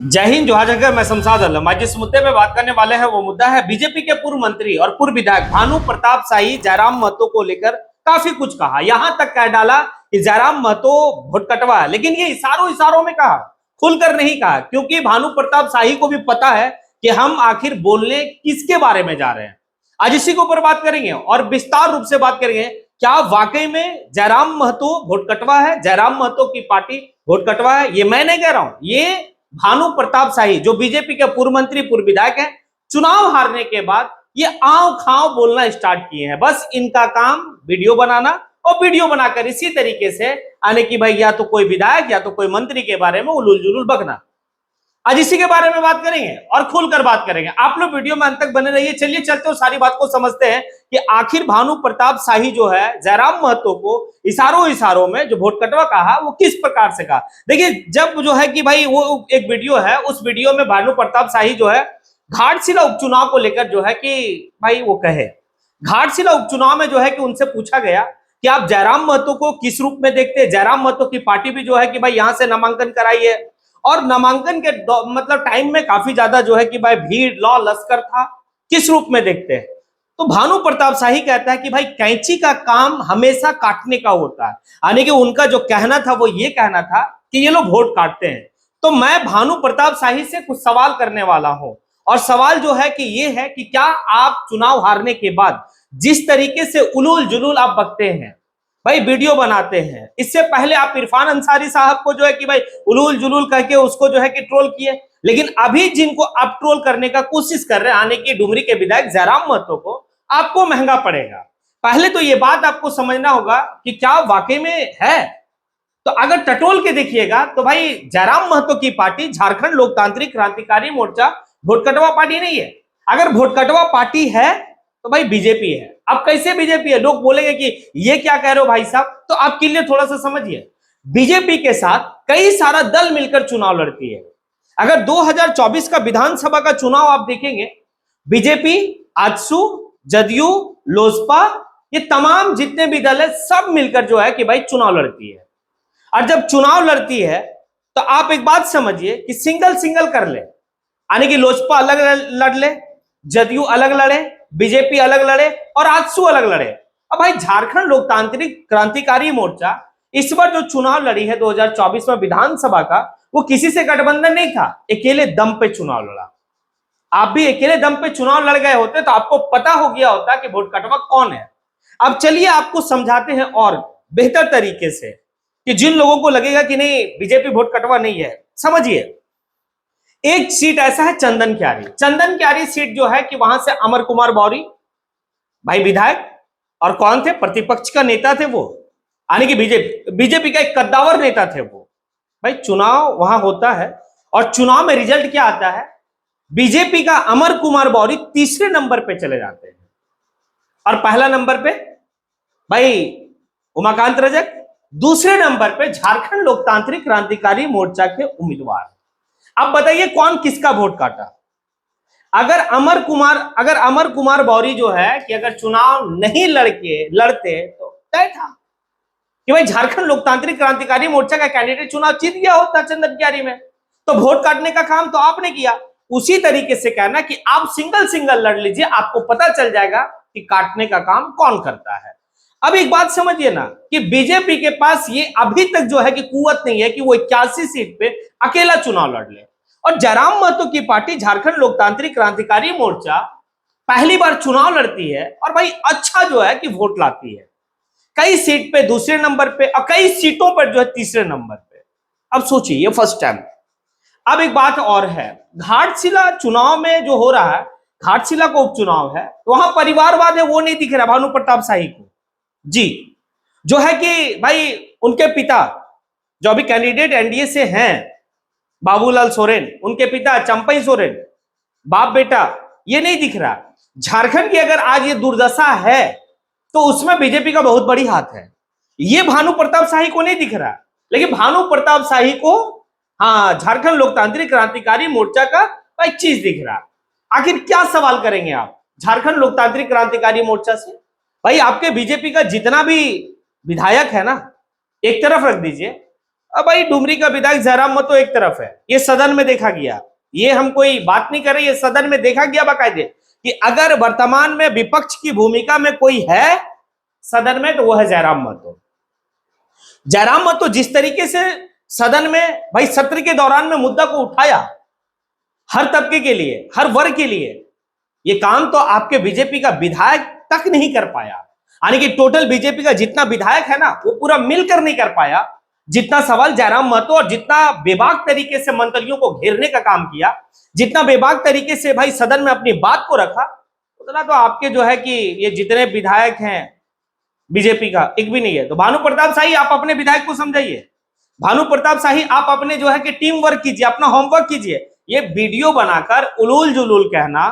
जय हिंद, जोहार जगह। मैं शमशाद आलम। आज जिस मुद्दे पे बात करने वाले हैं वो मुद्दा है बीजेपी के पूर्व मंत्री और पूर्व विधायक भानु प्रताप शाही जयराम महतो को लेकर काफी कुछ कहा। यहां तक कह डाला कि जयराम महतो वोट कटवा है, लेकिन ये इशारों इशारों में कहा, खुलकर नहीं कहा, क्योंकि भानु प्रताप शाही को भी पता है कि हम आखिर बोलने किसके बारे में जा रहे हैं। आज इसी के ऊपर बात करेंगे और विस्तार रूप से बात करेंगे। क्या वाकई में जयराम महतो वोट कटवा है, जयराम महतो की पार्टी वोट कटवा है? ये मैं नहीं कह रहा हूं, ये भानु प्रताप शाही जो बीजेपी के पूर्व मंत्री पूर्व विधायक हैं, चुनाव हारने के बाद ये आंव खांव बोलना स्टार्ट किए हैं। बस इनका काम वीडियो बनाना और वीडियो बनाकर इसी तरीके से आने की भाई या तो कोई विधायक या तो कोई मंत्री के बारे में उलूल जुलूल बकना। आज इसी के बारे में बात करेंगे और खुलकर बात करेंगे। आप लोग वीडियो में अंत तक बने रहिए। चलिए चलते हो सारी बात को समझते हैं कि आखिर भानु प्रताप शाही जो है जयराम महतो को इशारों इशारों में जो वोट कटवा कहा वो किस प्रकार से कहा। देखिए, जब जो है कि भाई वो एक वीडियो है, उस वीडियो में भानु प्रताप शाही जो है घाटशिला उपचुनाव को लेकर जो है कि भाई वो कहे, घाटशिला उपचुनाव में जो है कि उनसे पूछा गया कि आप जयराम महतो को किस रूप में देखते हैं। जयराम महतो की पार्टी भी जो है कि भाई यहां से नामांकन कराई है और नामांकन के मतलब टाइम में काफी ज्यादा जो है कि भाई भीड़ लॉ लश्कर था, किस रूप में देखते हैं? तो भानु प्रताप शाही कहता है कि भाई कैंची का काम हमेशा काटने का होता है। यानी कि उनका जो कहना था वो ये कहना था कि ये लोग वोट काटते हैं। तो मैं भानु प्रताप शाही से कुछ सवाल करने वाला हूं और सवाल जो है कि ये है कि क्या आप चुनाव हारने के बाद जिस तरीके से उलूल जुलूल आप बकते हैं, भाई वीडियो बनाते हैं, इससे पहले आप इरफान अंसारी साहब को जो है कि भाई उलूल जुलूल करके उसको जो है कि ट्रोल किए, लेकिन अभी जिनको आप ट्रोल करने का कोशिश कर रहे हैं आने की डुमरी के विधायक जयराम महतो को, आपको महंगा पड़ेगा। पहले तो ये बात आपको समझना होगा कि क्या वाकई में है। तो अगर टटोल के देखिएगा तो भाई जयराम महतो की पार्टी झारखंड लोकतांत्रिक क्रांतिकारी मोर्चा वोट कटवा पार्टी नहीं है। अगर वोट कटवा पार्टी है तो भाई बीजेपी है। अब कैसे बीजेपी है? लोग बोलेंगे कि ये क्या कह रहे हो भाई साहब, तो आपके लिए थोड़ा सा समझिए। बीजेपी के साथ कई सारा दल मिलकर चुनाव लड़ती है। अगर 2024 का विधानसभा का चुनाव आप देखेंगे, बीजेपी, आजसू, जदयू, लोजपा, ये तमाम जितने भी दल है सब मिलकर जो है कि भाई चुनाव लड़ती है। और जब चुनाव लड़ती है तो आप एक बात समझिए कि सिंगल सिंगल कर ले, यानी कि लोजपा अलग लड़ ले, जदयू अलग लड़े, बीजेपी अलग लड़े और आजसू अलग लड़े। अब भाई झारखंड लोकतांत्रिक क्रांतिकारी मोर्चा इस बार जो चुनाव लड़ी है 2024 में विधानसभा का, वो किसी से गठबंधन नहीं था, अकेले दम पे चुनाव लड़ा। आप भी अकेले दम पे चुनाव लड़ गए होते तो आपको पता हो गया होता कि वोट कटवा कौन है। अब चलिए आपको समझाते हैं और बेहतर तरीके से कि जिन लोगों को लगेगा कि नहीं बीजेपी वोट कटवा नहीं है, समझिए। एक सीट ऐसा है चंदन क्यारी। चंदन क्यारी सीट जो है कि वहां से अमर कुमार मौर्य भाई विधायक और कौन थे, प्रतिपक्ष का नेता थे वो, यानी कि बीजेपी का एक कद्दावर नेता थे वो। भाई चुनाव वहां होता है और चुनाव में रिजल्ट क्या आता है, बीजेपी का अमर कुमार मौर्य तीसरे नंबर पे चले जाते हैं और पहला नंबर पे भाई उमाकांत रजक, दूसरे नंबर पे झारखंड लोकतांत्रिक क्रांतिकारी मोर्चा के उम्मीदवार। अब बताइए कौन किसका वोट काटा? अगर अमर कुमार मौर्य जो है कि अगर चुनाव नहीं लड़ते तो तय था कि भाई झारखंड लोकतांत्रिक क्रांतिकारी मोर्चा का कैंडिडेट चुनाव जीत गया होता चंदन क्यारी में। तो वोट काटने का काम तो आपने किया। उसी तरीके से कहना कि आप सिंगल सिंगल लड़ लीजिए, आपको पता चल जाएगा कि काटने का काम कौन करता है। अब एक बात समझिए ना कि बीजेपी के पास ये अभी तक जो है कि कुवत नहीं है कि वो 81 सीट पे अकेला चुनाव लड़ ले। और जयराम महतो की पार्टी झारखंड लोकतांत्रिक क्रांतिकारी मोर्चा पहली बार चुनाव लड़ती है और भाई अच्छा जो है कि वोट लाती है, कई सीट पे दूसरे नंबर पे और कई सीटों पर जो है तीसरे नंबर पे। अब सोचिए ये फर्स्ट टाइम। अब एक बात और है, घाटशिला चुनाव में जो हो रहा है, घाटशिला का उपचुनाव है, वहां परिवारवाद है वो नहीं दिख रहा भानु प्रताप शाही को जी। जो है कि भाई उनके पिता जो अभी कैंडिडेट एनडीए से हैं, बाबूलाल सोरेन, उनके पिता चंपई सोरेन, बाप बेटा, ये नहीं दिख रहा। झारखंड की अगर आज ये दुर्दशा है तो उसमें बीजेपी का बहुत बड़ी हाथ है। ये भानु प्रताप शाही को नहीं दिख रहा, लेकिन भानु प्रताप शाही को हाँ झारखंड लोकतांत्रिक क्रांतिकारी मोर्चा का एक चीज दिख रहा। आखिर क्या सवाल करेंगे आप झारखंड लोकतांत्रिक क्रांतिकारी मोर्चा से? भाई आपके बीजेपी का जितना भी विधायक है ना, एक तरफ रख दीजिए, अब भाई डुमरी का विधायक जयराम महतो एक तरफ है, ये सदन में देखा गया, ये हम कोई बात नहीं कर रहे, ये सदन में देखा गया बाकायदे कि अगर वर्तमान में विपक्ष की भूमिका में कोई है सदन में तो वो है जयराम महतो। जयराम महतो जिस तरीके से सदन में भाई सत्र के दौरान में मुद्दा को उठाया, हर तबके के लिए, हर वर्ग के लिए, ये काम तो आपके बीजेपी का विधायक तक नहीं कर पाया। यानी कि टोटल बीजेपी का जितना विधायक है ना वो पूरा मिलकर नहीं कर पाया। जितना सवाल जयराम महतो और जितना बेबाक तरीके से मंत्रियों को घेरने का काम किया, जितना बेबाक तरीके से भाई सदन में अपनी बात को रखा, उतना तो आपके जो है कि ये जितने विधायक हैं बीजेपी का एक भी नहीं है। तो भानु प्रताप शाही आप अपने विधायक को समझाइए, भानु प्रताप शाही आप अपने जो है कि टीम वर्क कीजिए, अपना होमवर्क कीजिए। ये वीडियो बनाकर उलूल जुलूल कहना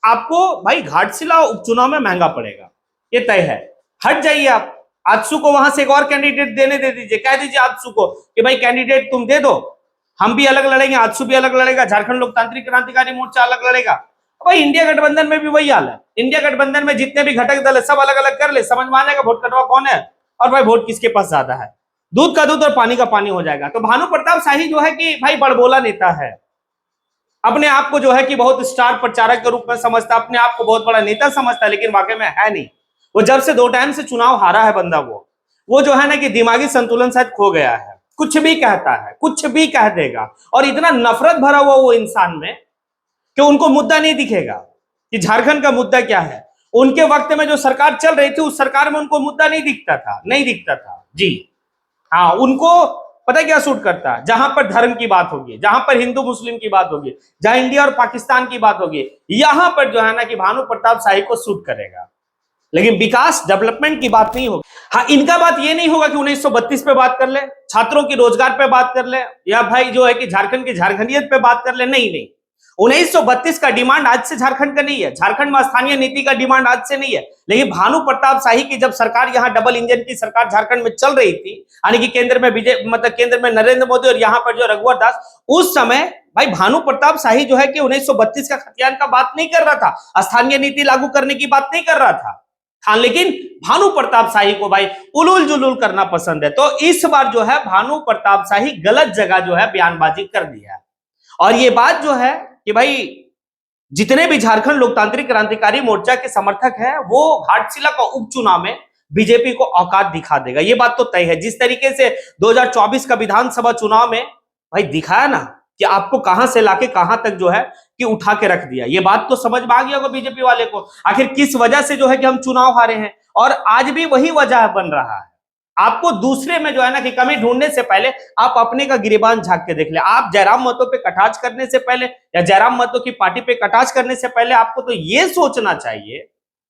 आपको भाई घाटशिला उपचुनाव में महंगा पड़ेगा, ये तय है। हट जाइए आप, आजसू को वहां से एक और कैंडिडेट देने दे दीजिए, कह दीजिए आजसू को कि भाई कैंडिडेट तुम दे दो, हम भी अलग लड़ेंगे, आजसू भी अलग लड़ेगा, झारखंड लोकतांत्रिक क्रांतिकारी मोर्चा अलग लड़ेगा। भाई इंडिया गठबंधन में भी वही हाल है, इंडिया गठबंधन में जितने भी घटक दल है सब अलग अलग कर ले, समझ में आ जाएगा वोट कटवा कौन है और भाई वोट किसके पास ज्यादा है, दूध का दूध और पानी का पानी हो जाएगा। तो भानु प्रताप शाही जो है कि भाई बड़बोला नेता है, अपने आप को जो है कि बहुत स्टार प्रचारक के रूप में समझता, अपने आप को बहुत बड़ा नेता समझता है, लेकिन वाकई में है नहीं। वो जब से 2 टाइम से चुनाव हारा है बंदा, वो जो है ना कि दिमागी संतुलन शायद खो गया है, कुछ भी कहता है, कुछ भी कह देगा, और इतना नफरत भरा हुआ वो इंसान में कि उनको मुद्दा नहीं दिखेगा कि झारखंड का मुद्दा क्या है। उनके वक्त में जो सरकार चल रही थी उस सरकार में उनको मुद्दा नहीं दिखता था, नहीं दिखता था जी। हाँ, उनको पता क्या सूट करता है, जहां पर धर्म की बात होगी, जहां पर हिंदू मुस्लिम की बात होगी, जहां इंडिया और पाकिस्तान की बात होगी, यहां पर जो है ना कि भानु प्रताप शाही को सूट करेगा, लेकिन विकास डेवलपमेंट की बात नहीं होगी। हाँ, इनका बात ये नहीं होगा कि 1932 पे बात कर ले, छात्रों के रोजगार पे बात कर ले, या भाई जो है कि झारखंड की झारखंडियत पे बात कर ले, नहीं नहीं। 1932 का डिमांड आज से झारखंड का नहीं है, झारखंड में स्थानीय नीति का डिमांड आज से नहीं है, लेकिन भानु प्रताप शाही की जब सरकार यहाँ डबल इंजन की सरकार झारखंड में चल रही थी, यानी कि केंद्र में मतलब केंद्र में नरेंद्र मोदी और यहाँ पर जो रघुवर दास, उस समय भाई भानु प्रताप शाही जो है कि 1932 का खतियान का बात नहीं कर रहा था, स्थानीय नीति लागू करने की बात नहीं कर रहा था। हाँ, लेकिन भानु प्रताप शाही को भाई उलूल जुलूल करना पसंद है। तो इस बार जो है भानु प्रताप शाही गलत जगह जो है बयानबाजी कर दिया है, और ये बात जो है कि भाई जितने भी झारखंड लोकतांत्रिक क्रांतिकारी मोर्चा के समर्थक हैं वो घाटशिला का उपचुनाव में बीजेपी को औकात दिखा देगा, ये बात तो तय है। जिस तरीके से 2024 का विधानसभा चुनाव में भाई दिखाया ना कि आपको कहां से लाके कहां तक जो है कि उठा के रख दिया, ये बात तो समझ में आ गया होगा बीजेपी वाले को, आखिर किस वजह से जो है कि हम चुनाव हारे हैं, और आज भी वही वजह बन रहा है। आपको दूसरे में जो है ना कि कमी ढूंढने से पहले आप अपने का गिरेबान झांक के देख ले। आप जयराम महतो पे कटाक्ष करने से पहले या जयराम महतो की पार्टी पे कटाक्ष करने से पहले आपको तो ये सोचना चाहिए,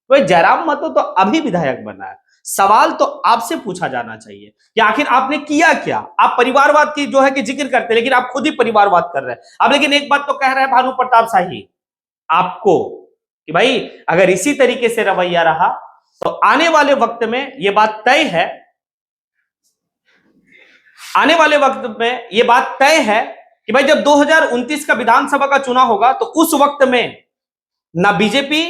भाई जयराम महतो तो अभी विधायक बना है, सवाल तो आपसे पूछा जाना चाहिए कि आखिर आपने किया क्या। आप परिवारवाद की जो है कि जिक्र करते हैं, लेकिन आप खुद ही परिवारवाद कर रहे हैं। अब लेकिन एक बात तो कह रहे हैं भानु प्रताप शाही आपको कि भाई अगर इसी तरीके से रवैया रहा तो आने वाले वक्त में ये बात तय है, आने वाले वक्त में यह बात तय है कि भाई जब 2029 का विधानसभा का चुनाव होगा तो उस वक्त में ना बीजेपी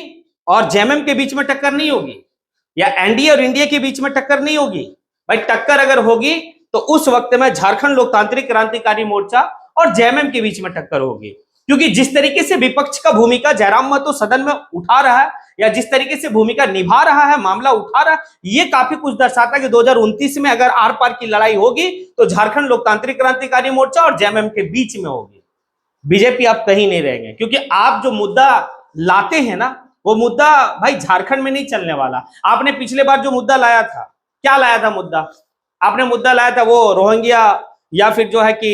और जेएमएम के बीच में टक्कर नहीं होगी, या एनडीए और इंडिया के बीच में टक्कर नहीं होगी। भाई टक्कर अगर होगी तो उस वक्त में झारखंड लोकतांत्रिक क्रांतिकारी मोर्चा और जेएमएम के बीच में टक्कर होगी, क्योंकि जिस तरीके से विपक्ष का भूमिका जयराम महतो सदन में उठा रहा है, या जिस तरीके से भूमिका निभा रहा है, मामला उठा रहा है, ये काफी कुछ दर्शाता है कि 2029 में अगर आर पार की लड़ाई होगी तो झारखंड लोकतांत्रिक क्रांतिकारी मोर्चा और जेएमएम के बीच में होगी। बीजेपी आप कहीं नहीं रहेंगे, क्योंकि आप जो मुद्दा लाते हैं ना वो मुद्दा भाई झारखंड में नहीं चलने वाला। आपने पिछले बार जो मुद्दा लाया था, क्या लाया था मुद्दा? आपने मुद्दा लाया था वो रोहिंग्या, या फिर जो है कि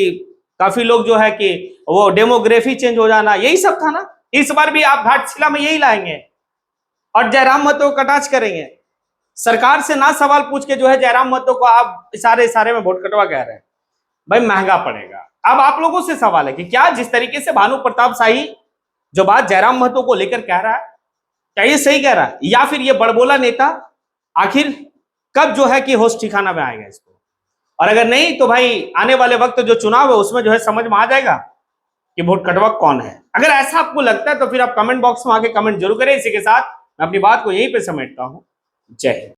काफी लोग जो है कि वो डेमोग्राफी चेंज हो जाना, यही सब था ना। इस बार भी आप घाटशिला में यही लाएंगे और जयराम महतो को कटाक्ष करेंगे। सरकार से ना सवाल पूछ के जो है जयराम महतो को आप इशारे में वोट कटवा कह रहे हैं, भाई महंगा पड़ेगा। अब आप लोगों से सवाल है कि क्या जिस तरीके से भानु प्रताप शाही जो बात जयराम महतो को लेकर कह रहा है, क्या ये सही कह रहा है, या फिर ये बड़बोला नेता आखिर कब जो है कि होश ठिकाना में आएगा इसको? और अगर नहीं तो भाई आने वाले वक्त जो चुनाव है उसमें जो है समझ में आ जाएगा कि वोट कटवा कौन है। अगर ऐसा आपको लगता है तो फिर आप कमेंट बॉक्स में आके कमेंट जरूर करें। इसी के साथ मैं अपनी बात को यहीं पे समेटता हूं। जय हिंद।